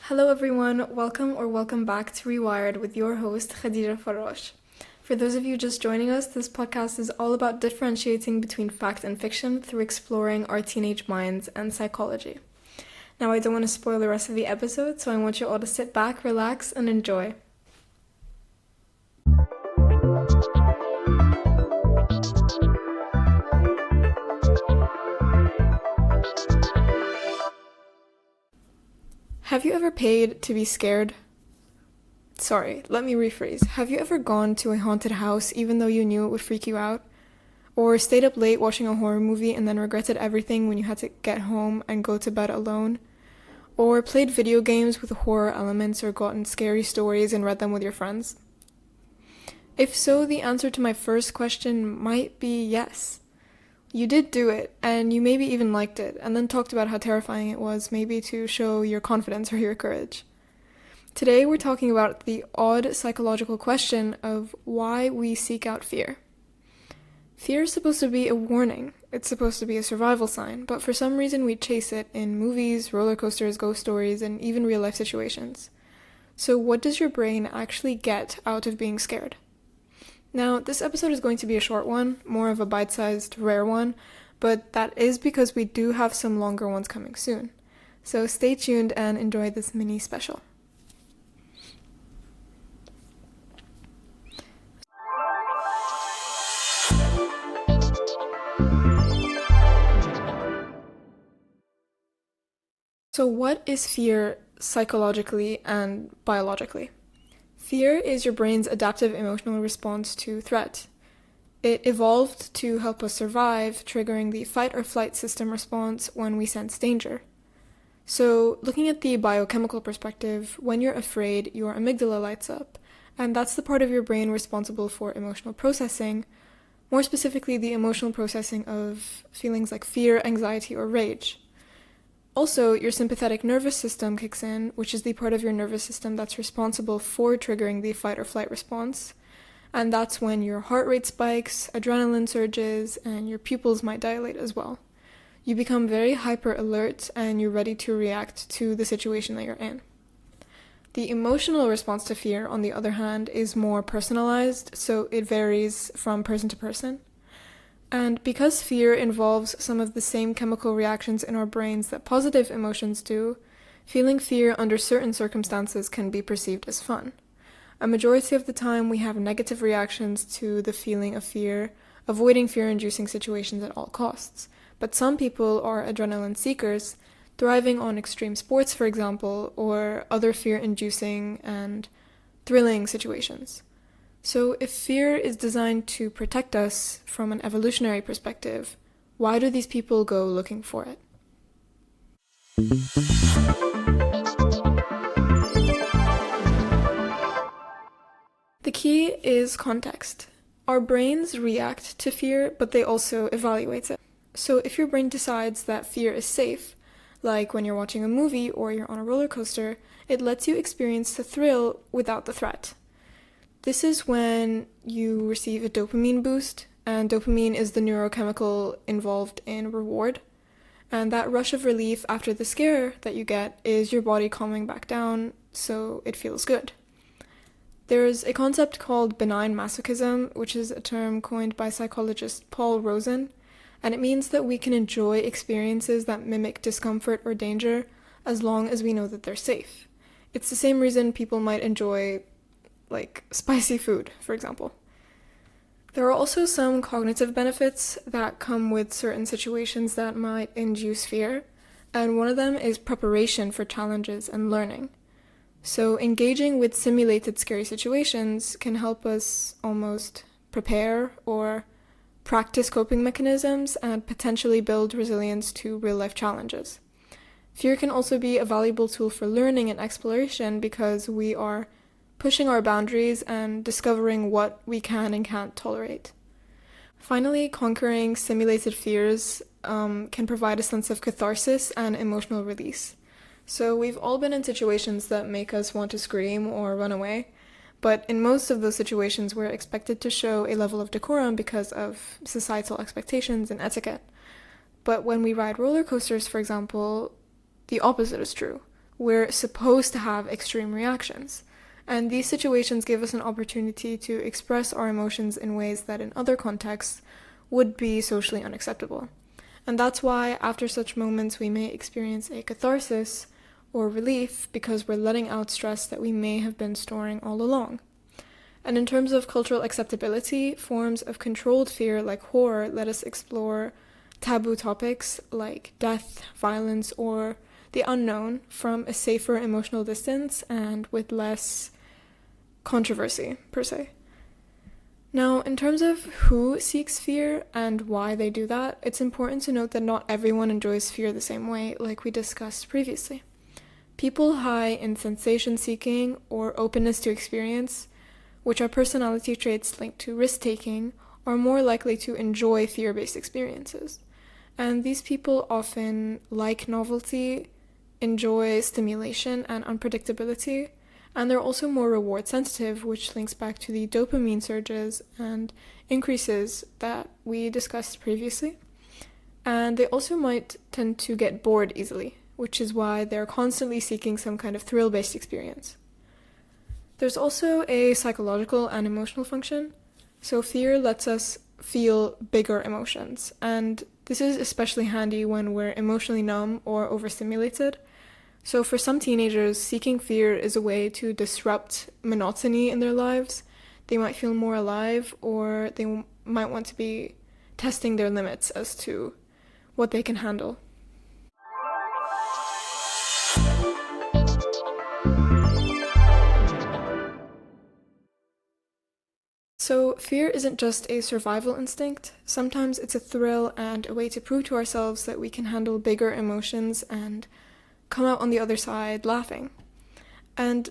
Hello everyone, welcome back to Rewired with your host Khadija Farosh. For those of you just joining us, this podcast is all about differentiating between fact and fiction through exploring our teenage minds and psychology. Now I don't want to spoil the rest of the episode, so I want you all to sit back, relax, and enjoy. Have you ever paid to be scared? Sorry, let me rephrase. Have you ever gone to a haunted house even though you knew it would freak you out? Or stayed up late watching a horror movie and then regretted everything when you had to get home and go to bed alone? Or played video games with horror elements or gotten scary stories and read them with your friends? If so, the answer to my first question might be yes. You did do it, and you maybe even liked it, and then talked about how terrifying it was, maybe to show your confidence or your courage. Today we're talking about the odd psychological question of why we seek out fear. Fear is supposed to be a warning. It's supposed to be a survival sign, but for some reason we chase it in movies, roller coasters, ghost stories, and even real-life situations. So what does your brain actually get out of being scared? Now, this episode is going to be a short one, more of a bite-sized, rare one, but that is because we do have some longer ones coming soon. So stay tuned and enjoy this mini special. So what is fear psychologically and biologically? Fear is your brain's adaptive emotional response to threat. It evolved to help us survive, triggering the fight or flight system response when we sense danger. So, looking at the biochemical perspective, when you're afraid, your amygdala lights up, and that's the part of your brain responsible for emotional processing, more specifically the emotional processing of feelings like fear, anxiety, or rage. Also, your sympathetic nervous system kicks in, which is the part of your nervous system that's responsible for triggering the fight or flight response. And that's when your heart rate spikes, adrenaline surges, and your pupils might dilate as well. You become very hyper alert and you're ready to react to the situation that you're in. The emotional response to fear, on the other hand, is more personalized, so it varies from person to person. And because fear involves some of the same chemical reactions in our brains that positive emotions do, feeling fear under certain circumstances can be perceived as fun. A majority of the time we have negative reactions to the feeling of fear, avoiding fear-inducing situations at all costs. But some people are adrenaline seekers, thriving on extreme sports, for example, or other fear-inducing and thrilling situations. So if fear is designed to protect us from an evolutionary perspective, why do these people go looking for it? The key is context. Our brains react to fear, but they also evaluate it. So if your brain decides that fear is safe, like when you're watching a movie or you're on a roller coaster, it lets you experience the thrill without the threat. This is when you receive a dopamine boost, and dopamine is the neurochemical involved in reward. And that rush of relief after the scare that you get is your body calming back down, so it feels good. There's a concept called benign masochism, which is a term coined by psychologist Paul Rosen, and it means that we can enjoy experiences that mimic discomfort or danger as long as we know that they're safe. It's the same reason people might enjoy spicy food, for example. There are also some cognitive benefits that come with certain situations that might induce fear, and one of them is preparation for challenges and learning. So engaging with simulated scary situations can help us almost prepare or practice coping mechanisms and potentially build resilience to real-life challenges. Fear can also be a valuable tool for learning and exploration because we are pushing our boundaries and discovering what we can and can't tolerate. Finally, conquering simulated fears can provide a sense of catharsis and emotional release. So we've all been in situations that make us want to scream or run away, but in most of those situations we're expected to show a level of decorum because of societal expectations and etiquette. But when we ride roller coasters, for example, the opposite is true. we're supposed to have extreme reactions. And these situations give us an opportunity to express our emotions in ways that in other contexts would be socially unacceptable. And that's why after such moments we may experience a catharsis or relief because we're letting out stress that we may have been storing all along. And in terms of cultural acceptability, forms of controlled fear like horror let us explore taboo topics like death, violence, or the unknown from a safer emotional distance and with less controversy, per se. Now, in terms of who seeks fear and why they do that, it's important to note that not everyone enjoys fear the same way, like we discussed previously. People high in sensation-seeking or openness to experience, which are personality traits linked to risk-taking, are more likely to enjoy fear-based experiences. And these people often like novelty, enjoy stimulation and unpredictability, and they're also more reward sensitive, which links back to the dopamine surges and increases that we discussed previously. And they also might tend to get bored easily, which is why they're constantly seeking some kind of thrill-based experience. There's also a psychological and emotional function. So fear lets us feel bigger emotions, and this is especially handy when we're emotionally numb or overstimulated. So for some teenagers, seeking fear is a way to disrupt monotony in their lives. They might feel more alive, or they might want to be testing their limits as to what they can handle. So fear isn't just a survival instinct. Sometimes it's a thrill and a way to prove to ourselves that we can handle bigger emotions and come out on the other side laughing. And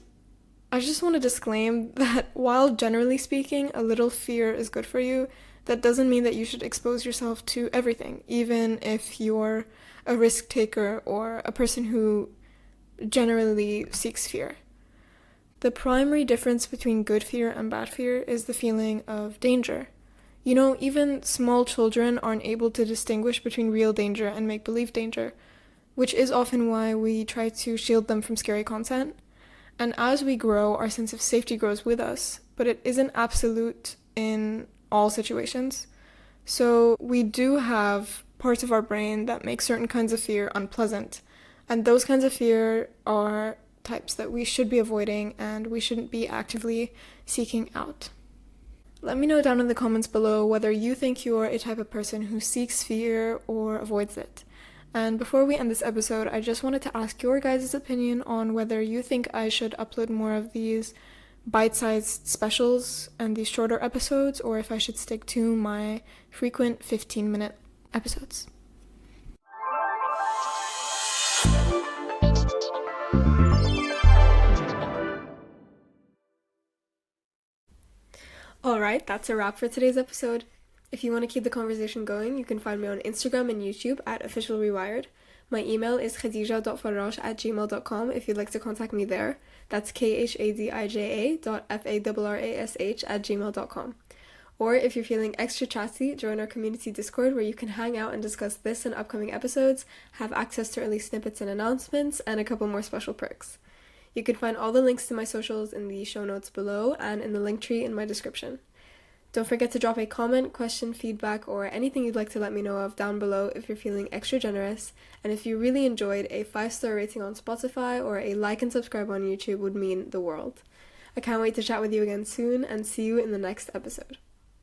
I just want to disclaim that while generally speaking, a little fear is good for you, that doesn't mean that you should expose yourself to everything, even if you're a risk taker or a person who generally seeks fear. The primary difference between good fear and bad fear is the feeling of danger. You know, even small children aren't able to distinguish between real danger and make-believe danger, which is often why we try to shield them from scary content. And as we grow, our sense of safety grows with us, but it isn't absolute in all situations. So we do have parts of our brain that make certain kinds of fear unpleasant, and those kinds of fear are types that we should be avoiding and we shouldn't be actively seeking out. Let me know down in the comments below whether you think you're a type of person who seeks fear or avoids it. And before we end this episode, I just wanted to ask your guys' opinion on whether you think I should upload more of these bite-sized specials and these shorter episodes, or if I should stick to my frequent 15-minute episodes. Alright, that's a wrap for today's episode. If you want to keep the conversation going, you can find me on Instagram and YouTube at OfficialRewired. My email is khadija.farrash@gmail.com if you'd like to contact me there. That's khadija.farrash@gmail.com. Or if you're feeling extra chatty, join our community Discord where you can hang out and discuss this and upcoming episodes, have access to early snippets and announcements, and a couple more special perks. You can find all the links to my socials in the show notes below and in the Linktree in my description. Don't forget to drop a comment, question, feedback, or anything you'd like to let me know of down below if you're feeling extra generous. And if you really enjoyed, a 5-star rating on Spotify or a like and subscribe on YouTube would mean the world. I can't wait to chat with you again soon and see you in the next episode.